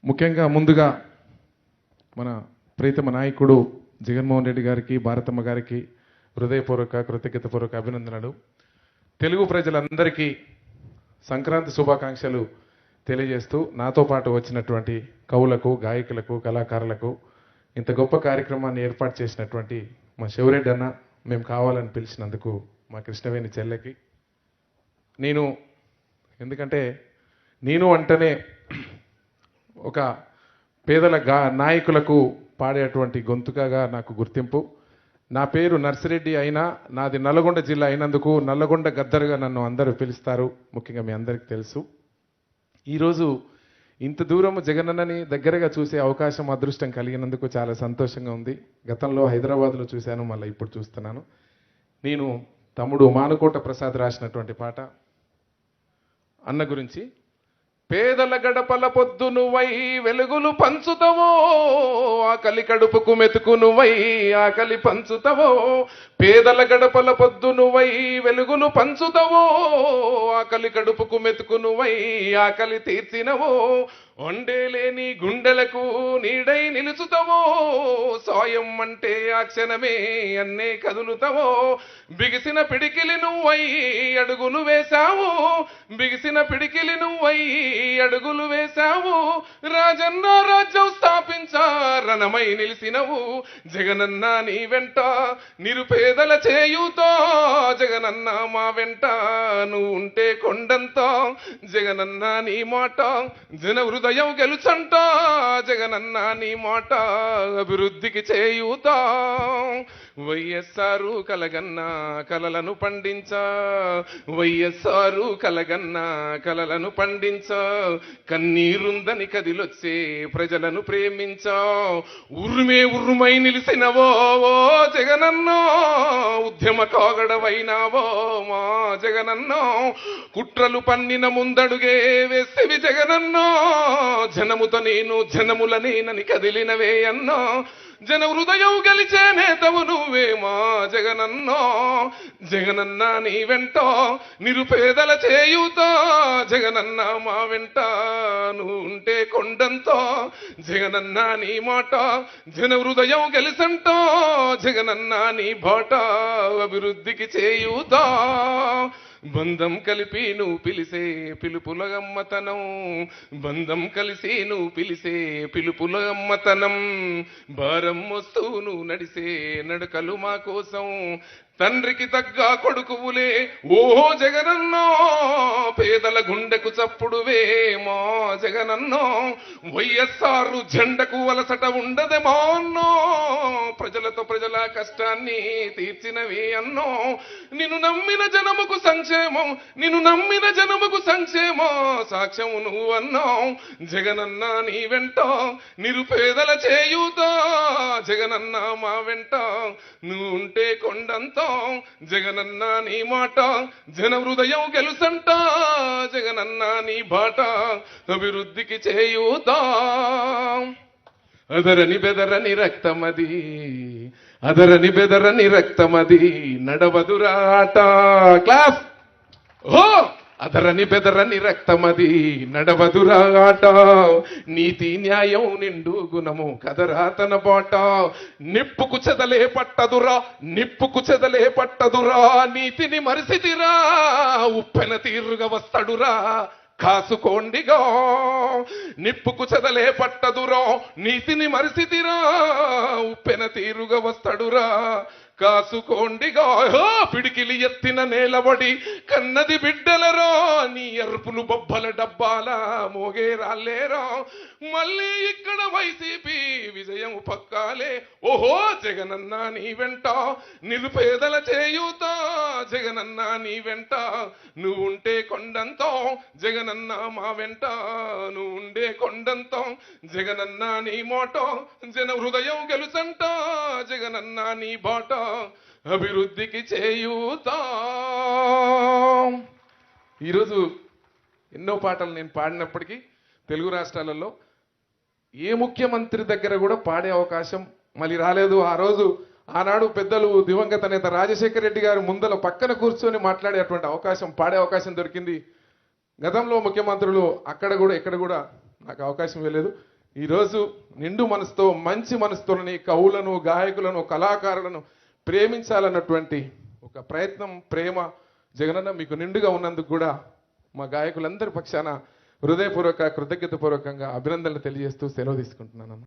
ముఖ్యంగా ముందుగా మన ప్రీతమ నాయకుడు జగన్మోహన్ రెడ్డి గారికి, భారతమ్మ గారికి హృదయపూర్వక కృతజ్ఞతపూర్వక అభినందనలు. తెలుగు ప్రజలందరికీ సంక్రాంతి శుభాకాంక్షలు తెలియజేస్తూ నాతో పాటు వచ్చినటువంటి కవులకు, గాయకులకు, కళాకారులకు ఇంత గొప్ప కార్యక్రమాన్ని ఏర్పాటు చేసినటువంటి మా శివరెడ్డి అన్న, మేము కావాలని పిలిచినందుకు మా కృష్ణవేణి చెల్లెకి, ఎందుకంటే నేను అంటేనే ఒక పేదల నాయకులకు పాడేటువంటి గొంతుకగా నాకు గుర్తింపు. నా పేరు నర్సిరెడ్డి అయినా నాది నల్లగొండ జిల్లా అయినందుకు నల్లగొండ గద్దరుగా నన్ను అందరూ పిలుస్తారు. ముఖ్యంగా మీ అందరికీ తెలుసు. ఈరోజు ఇంత దూరం జగనన్నని దగ్గరగా చూసే అవకాశం, అదృష్టం కలిగినందుకు చాలా సంతోషంగా ఉంది. గతంలో హైదరాబాద్లో చూశాను, మళ్ళీ ఇప్పుడు చూస్తున్నాను. నేను తమ్ముడు మానుకోట ప్రసాద్ రాసినటువంటి పాట అన్న గురించి. పేదల గడపల పొద్దు నువ్వై వెలుగులు పంచుతవో, ఆకలి కడుపుకు మెతుకు నువ్వై ఆకలి పంచుతవో. పేదల గడపల పొద్దు నువ్వై వెలుగులు పంచుతవో, ఆకలి కడుపుకు మెతుకు నువ్వై ఆకలి తీర్చినవో. ఒండేలేని గుండెలకు నీడై నిలుచుతవో, సాయం అంటే ఆ క్షణమే అన్నే కదులుతవో. బిగిసిన పిడికిలి నువ్వై అడుగులు వేశావు, బిగిసిన పిడికిలి నువ్వై అడుగులు వేశావు. రాజన్న రాజ్యం స్థాపించా రణమై నిలిసినవు. జగనన్న నీ వెంట నిరుపేదల చేయుతో, జగనన్న మా వెంట నువ్వు ఉంటే కొండంత. జగనన్న నీ మాట జన హృదయం గెలుచంట, జగనన్న నీ మాట అభివృద్ధికి చేయుతా. వైఎస్ఆర్ కలగన్న కలలను పండించా, వైఎస్ఆర్ కలగన్న కలలను పండించా. కన్నీరుందని కదిలొచ్చే ప్రజలను ప్రేమించా. ఉరుమే ఉరుమై నిలిసినవో జగనన్నో, ఉద్యమ కాగడవైనావో మా జగనన్నో. కుట్రలు పన్నిన ముందడుగే వేసేవి జగనన్నో, జనముతో నేను జనముల నేనని కదిలినవే అన్నో. జన హృదయం గెలిచే నేతవు నువ్వే మా జగనన్నో. జగనన్న నీ వెంట నిరుపేదల చేయుతో, జగనన్న మా వెంట నువ్వు ఉంటే కొండంతో. జగనన్న నీ మాట జన హృదయం గెలిసంట, జగనన్న నీ బాట అభివృద్ధికి చేయుతా. బంధం కలిపి నువ్వు పిలిసే పిలుపుల గమ్మతనం, బంధం కలిసి నువ్వు పిలిసే పిలుపుల గమ్మతనం. భారం మోస్తూ నువ్వు నడిసే నడకలు మా కోసం, తండ్రికి తగ్గ కొడుకువులే ఓహో జగనన్నో. పేదల గుండెకు చప్పుడువే మా జగనన్నో. వైఎస్ఆర్ జెండకు వలసట ఉండదే మా అన్నో. ప్రజలతో ప్రజల కష్టాన్ని తీర్చినవి అన్నో. నిన్ను నమ్మిన జనముకు సంక్షేమం, నిన్ను నమ్మిన జనముకు సంక్షేమం సాక్ష్యం నువ్వు అన్నావు. జగనన్న నీ వెంట నిరుపేదల చేయుతా, జగనన్న మా వెంట నువ్వు ఉంటే కొండంతో. జగనన్న నీ మాట జన హృదయం గెలుసంట, జగనన్న నీ బాట అభివృద్ధికి చేయుతా. అదరని బెదరని రక్తమది, అదరని బెదరని రక్తమది నడవదురాట. క్లాస్. ఓ అదరని బెదరని రక్తమది నడవదురాట. నీతి న్యాయం నిండు గుణము కదరా తన బాట. నిప్పుకు చెదలే పట్టదురా, నిప్పుకు చెదలే పట్టదురా. నీతిని మరిసిదిరా, ఉప్పెన తీరుగా వస్తడురా కాసుకోండిగా. నిప్పుకు చెదలే పట్టదురా, నీతిని మరిసిదిరా, ఉప్పెన తీరుగా వస్తడురా కాసుకోండిగా. పిడికిలి ఎత్తిన నేలబడి కన్నది బిడ్డలరా, నీ అరుపులు బొబ్బల డబ్బాల మోగే రాలేరా. మళ్ళీ ఇక్కడ వైసీపీ విజయం పక్కాలే. ఓహో జగనన్న నీ వెంట నిరుపేదల చేయుతా, జగనన్న నీ వెంట నువ్వు ఉంటే కొండంతో. జగనన్న మా వెంట నువ్వు ఉండే కొండంతో. జగనన్న నీ మోటో జన హృదయం గెలుసంట, జగనన్న నీ బాట అభివృద్ధికి చేయుతా. ఈరోజు ఎన్నో పాటలు నేను పాడినప్పటికీ తెలుగు రాష్ట్రాలలో ఏ ముఖ్యమంత్రి దగ్గర కూడా పాడే అవకాశం మళ్ళీ రాలేదు. ఆ రోజు ఆనాడు పెద్దలు దివంగత నేత రాజశేఖర రెడ్డి గారు ముందల పక్కన కూర్చొని మాట్లాడేటువంటి అవకాశం, పాడే అవకాశం దొరికింది. గతంలో ముఖ్యమంత్రులు అక్కడ కూడా ఇక్కడ కూడా నాకు అవకాశం ఇవ్వలేదు. ఈరోజు నిండు మనసుతో మంచి మనసుతోని కవులను, గాయకులను, కళాకారులను ప్రేమించాలన్నటువంటి ఒక ప్రయత్నం, ప్రేమ జగనన్న మీకు నిండుగా ఉన్నందుకు కూడా మా గాయకులందరి పక్షాన హృదయపూర్వక, కృతజ్ఞతాపూర్వకంగా అభినందనలు తెలియజేస్తూ సెలవు తీసుకుంటున్నాను.